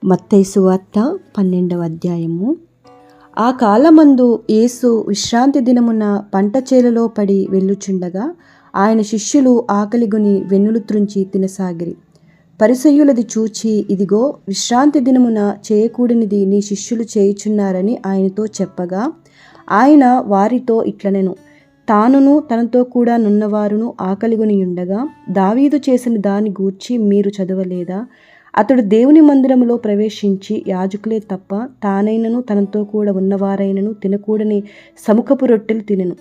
మత్తయి సువార్త 12వ అధ్యాయము. ఆ కాలమందు యేసు విశ్రాంతి దినమున పంట చేలలో పడి వెళ్ళుచుండగా ఆయన శిష్యులు ఆకలిగొని వెన్నులు త్రుంచి తినసాగిరి. పరిసయ్యులది చూచి, ఇదిగో, విశ్రాంతి దినమున చేయకూడనిది నీ శిష్యులు చేయుచున్నారని ఆయనతో చెప్పగా, ఆయన వారితో ఇట్లనెను, తానును తనతో కూడా నున్నవారును ఆకలిగొనియుండగా దావీదు చేసిన దాని గూర్చి మీరు చదవలేదా? అతడు దేవుని మందిరములో ప్రవేశించి యాజకులే తప్ప తానైనను తనతో కూడా ఉన్నవారైనను తినకూడని సముఖపు రొట్టెలు తినెను.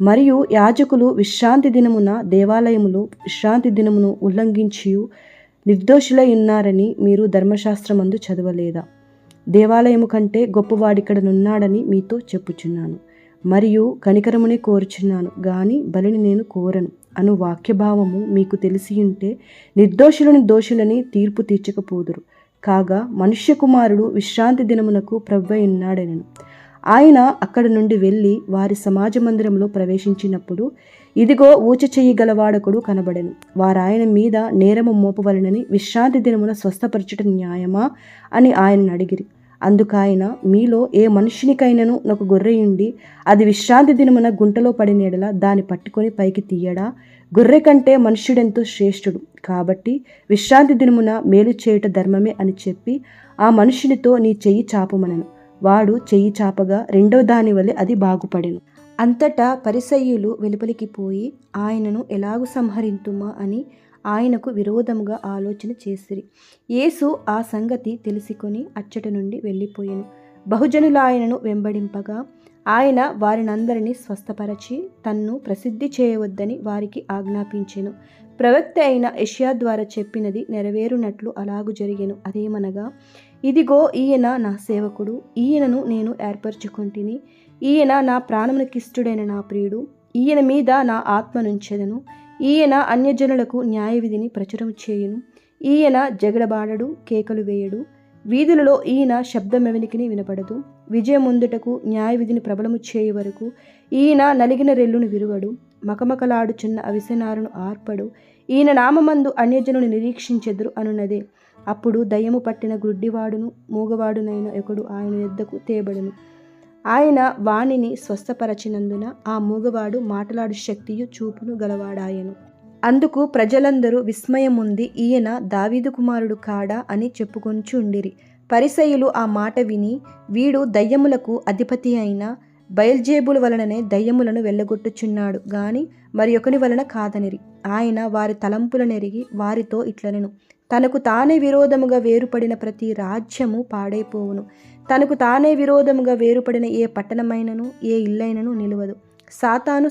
మరియు యాజకులు విశ్రాంతి దినమున దేవాలయములో విశ్రాంతి దినమును ఉల్లంఘించియు నిర్దోషులై ఉన్నారని మీరు ధర్మశాస్త్రమందు చదవలేదా? దేవాలయము కంటే గొప్పవాడిక్కడ నున్నాడని మీతో చెప్పుచున్నాను. మరియు కనికరమునే కోరుచున్నాను గాని బలిని నేను కోరను అను వాక్యభావము మీకు తెలిసియుంటే నిర్దోషులను దోషులని తీర్పు తీర్చకపోదురు. కాగా మనుష్య కుమారుడు విశ్రాంతి దినమునకు ప్రభువై ఉన్నాడెనను. ఆయన అక్కడి నుండి వెళ్ళి వారి సమాజ మందిరంలో ప్రవేశించినప్పుడు, ఇదిగో, ఊచ చెయ్యి గలవాడొకడు కనబడెను. వారాయన మీద నేరము మోపవలెనని, విశ్రాంతి దినమున స్వస్థపరచుట న్యాయమా అని ఆయనను అడిగిరి. అందుకాయన, మీలో ఏ మనుష్యునికైనను ఒక గొర్రెయుండి అది విశ్రాంతి దినమున గుంటలో పడిన యెడల దాన్ని పట్టుకొని పైకి తీయడా? గొర్రె కంటే మనుష్యుడెంతో శ్రేష్ఠుడు. కాబట్టి విశ్రాంతి దినమున మేలు చేయుట ధర్మమే అని చెప్పి ఆ మనుష్యునితో నీ చెయ్యి చాపమనెను. వాడు చెయ్యి చాపగా రెండవ దాని వలె అది బాగుపడెను. అంతటా పరిసయ్యులు వెలుపలికి పోయి ఆయనను ఎలాగు సంహరింతుమా అని ఆయనకు విరోధముగా ఆలోచన చేసిరి. యేసు ఆ సంగతి తెలిసికొని అచ్చట నుండి వెళ్ళిపోయెను. బహుజనులు ఆయనను వెంబడింపగా ఆయన వారినందరినీ స్వస్థపరచి తన్ను ప్రసిద్ధి చేయవద్దని వారికి ఆజ్ఞాపించెను. ప్రవక్త అయిన యెషయా ద్వారా చెప్పినది నెరవేరునట్లు అలాగు జరిగెను. అదేమనగా, ఇదిగో, ఈయన నా సేవకుడు, ఈయనను నేను ఏర్పరచుకొంటిని, ఈయన నా ప్రాణమునకిష్టుడైన నా ప్రియుడు, ఈయన మీద నా ఆత్మనుంచెదను. ఈయన అన్యజనులకు న్యాయవిధిని ప్రచురం చేయును. ఈయన జగడబాడడు, కేకలు వేయడు. వీధులలో ఈయన శబ్దమెవనికిని వినపడదు. విజయముందుటకు న్యాయవిధిని ప్రబలము చేయు వరకు ఈయన నలిగిన రెల్లును విరువడు. మకమకలాడుచున్న అవిసెనారును ఆర్పడు. ఈయన నామమందు అన్యజనులు నిరీక్షించెదరు అనున్నదే. అప్పుడు దయ్యము పట్టిన గుడ్డివాడును మూగవాడునైన ఒకడు ఆయన యొద్దకు తేబడును. ఆయన వానిని స్వస్థపరచినందున ఆ మూగవాడు మాటలాడు శక్తియు చూపును గలవాడాయెను. అందుకు ప్రజలందరూ విస్మయముంది, ఈయన దావీదు కుమారుడు కాడా అని చెప్పుకొంచుండిరి. పరిసయ్యులు ఆ మాట విని, వీడు దయ్యములకు అధిపతి అయిన బయల్జేబుల వలననే దయ్యములను వెళ్ళగొట్టుచున్నాడు గాని మరి ఒకని వలన కాదనిరి. ఆయన వారి తలంపులనెరిగి వారితో ఇట్లనెను, తనకు తానే విరోధముగా వేరుపడిన ప్రతి రాజ్యము పాడైపోవును. తనకు తానే విరోధముగా వేరుపడిన ఏ పట్టణమైనను ఏ ఇల్లైనను నిలువదు.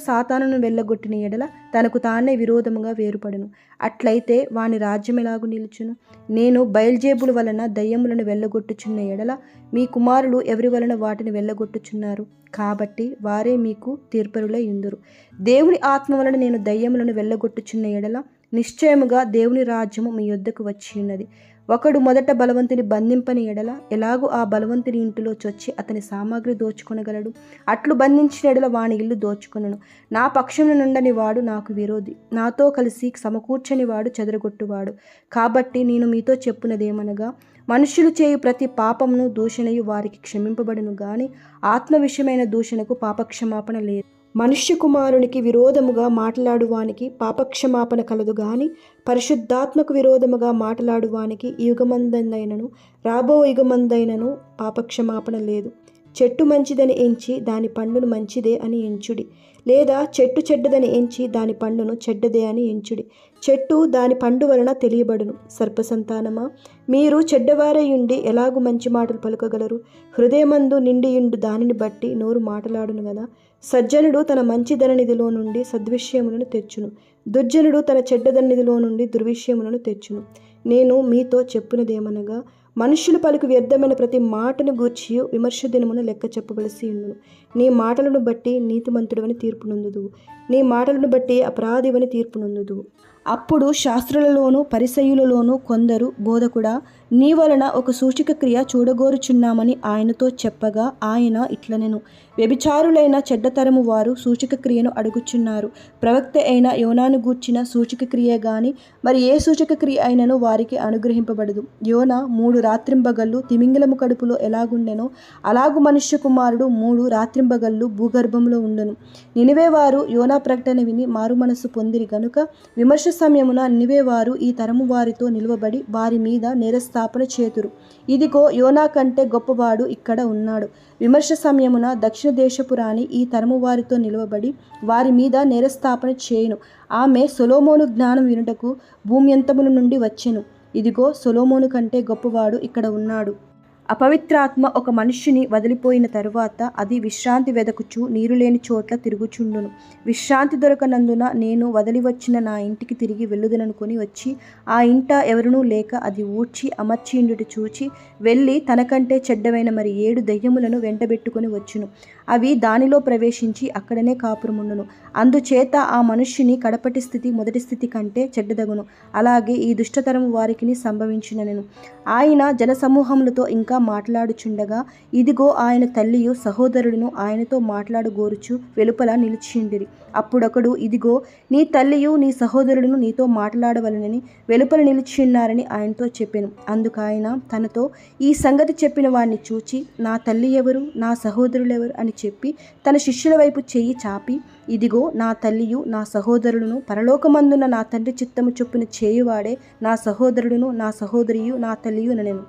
సాతానును వెళ్ళగొట్టిన ఎడల తనకు తానే విరోధముగా వేరుపడును. అట్లయితే వాని రాజ్యం ఎలాగు నిలుచును? నేను బయల్జేబుల వలన దయ్యములను వెళ్ళగొట్టుచున్న ఎడల మీ కుమారులు ఎవరి వలన వాటిని వెళ్ళగొట్టుచున్నారు? కాబట్టి వారే మీకు తీర్పరులై యుందురు. దేవుని ఆత్మ వలన నేను దయ్యములను వెళ్ళగొట్టుచున్న ఎడల నిశ్చయముగా దేవుని రాజ్యము మీ యొద్దకు వచ్చి ఉన్నది. ఒకడు మొదట బలవంతుని బంధింపని ఎడల ఎలాగూ ఆ బలవంతుని ఇంటిలో చొచ్చి అతని సామాగ్రి దోచుకొనగలడు? అట్లు బంధించిన ఎడల వాని ఇల్లు దోచుకొనను. నా పక్షమున నుండని వాడు నాకు విరోధి, నాతో కలిసి సమకూర్చని వాడు చెదరగొట్టువాడు. కాబట్టి నేను మీతో చెప్పునదేమనగా, మనుష్యులు చేయు ప్రతి పాపమును దూషణయు వారికి క్షమింపబడును గాని ఆత్మ విషయమైన దూషణకు పాపక్షమాపణ లేదు. మనుష్య కుమారునికి విరోధముగా మాట్లాడువానికి పాపక్షమాపణ కలదు గాని పరిశుద్ధాత్మకు విరోధముగా మాట్లాడువానికి ఈ యుగమందైనను రాబో యుగమందైనను పాపక్షమాపణ లేదు. చెట్టు మంచిదని ఎంచి దాని పండును మంచిదే అని ఎంచుడి, లేదా చెట్టు చెడ్డదని ఎంచి దాని పండును చెడ్డదే అని ఎంచుడి. చెట్టు దాని పండు వలన తెలియబడును. సర్పసంతానమా, మీరు చెడ్డవారయుండి ఎలాగు మంచి మాటలు పలుకగలరు? హృదయమందు నిండియుండు దానిని బట్టి నోరు మాటలాడును గదా. సజ్జనుడు తన మంచి ధననిధిలో నుండి సద్విషయములను తెచ్చును, దుర్జనుడు తన చెడ్డధననిధిలో నుండి దుర్విషయములను తెచ్చును. నేను మీతో చెప్పునదేమనగా, మనుష్యులు పలుకు వ్యర్థమైన ప్రతి మాటను గూర్చియు విమర్శ దినమున లెక్క చెప్పవలసి ఉండును. నీ మాటలను బట్టి నీతిమంతుడవని తీర్పు నొందుదువు, నీ మాటలను బట్టి అపరాధివని తీర్పు నొందుదువు. అప్పుడు శాస్త్రులలోను పరిసయ్యులలోను కొందరు, బోధకుడా, నీ వలన ఒక సూచక క్రియ చూడగోరుచున్నామని ఆయనతో చెప్పగా ఆయన ఇట్లనెను, వ్యభిచారులైన చెడ్డతరము వారు సూచక క్రియను అడుగుచున్నారు. ప్రవక్త అయిన యోనాను గూర్చిన సూచక క్రియ గాని మరి ఏ సూచక క్రియ అయినను వారికి అనుగ్రహింపబడదు. యోనా 3 రాత్రింబగళ్ళు తిమింగలము కడుపులో ఎలాగుండెనో అలాగు మనుష్య కుమారుడు 3 రాత్రింబగళ్ళు భూగర్భంలో ఉండెను. నినివే వారు యోనా ప్రకటన విని మారు మనస్సు పొందిరి గనుక విమర్శ సమయమున నినివే వారు ఈ తరము వారితో నిలువబడి వారి మీద నేరస్థాపన చేతురు. ఇదిగో యోనా కంటే గొప్పవాడు ఇక్కడ ఉన్నాడు. విమర్శ సమయమున దక్షిణ దేశపు రాణి ఈ తరము వారితో నిలువబడి వారి మీద నేరస్థాపన చేయును. ఆమె సొలొమోను జ్ఞానం వినుటకు భూమ్యంతముల నుండి వచ్చెను. ఇదిగో సొలొమోను కంటే గొప్పవాడు ఇక్కడ ఉన్నాడు. అపవిత్రాత్మ ఒక మనుష్యుని వదిలిపోయిన తరువాత అది విశ్రాంతి వెదకుచు నీరు లేని చోట్ల తిరుగుచుండును. విశ్రాంతి దొరకనందున నేను వదిలి వచ్చిన నా ఇంటికి తిరిగి వెళ్ళుదననుకొని వచ్చి ఆ ఇంట ఎవరునూ లేక అది ఊడ్చి అమర్చియుండుట చూచి వెళ్ళి తనకంటే చెడ్డవైన మరి 7 దెయ్యములను వెంటబెట్టుకొని వచ్చును. అవి దానిలో ప్రవేశించి అక్కడనే కాపురముండును. అందుచేత ఆ మనుష్యుని కడపటి స్థితి మొదటి స్థితి కంటే చెడ్డదగును. అలాగే ఈ దుష్టతరము వారికిని సంభవించునెను. ఆయన జనసమూహములతో ఇంకా మాట్లాడుచుండగా ఇదిగో ఆయన తల్లియు సహోదరుడును ఆయనతో మాట్లాడగోరుచు వెలుపల నిలిచిండిరి. అప్పుడొకడు, ఇదిగో నీ తల్లియు నీ సహోదరుడును నీతో మాట్లాడవలనని వెలుపల నిలిచియున్నారని ఆయనతో చెప్పెను. అందుకాయన తనతో ఈ సంగతి చెప్పిన వాడిని చూచి, నా తల్లి ఎవరు, నా సహోదరులెవరు అని చెప్పి తన శిష్యుల వైపు చెయ్యి చాపి, ఇదిగో నా తల్లియు నా సహోదరుడును పరలోకమందున్న నా తండ్రి చిత్తము చొప్పున చేయువాడే నా సహోదరుడును నా సహోదరియు నా తల్లియు అనెను.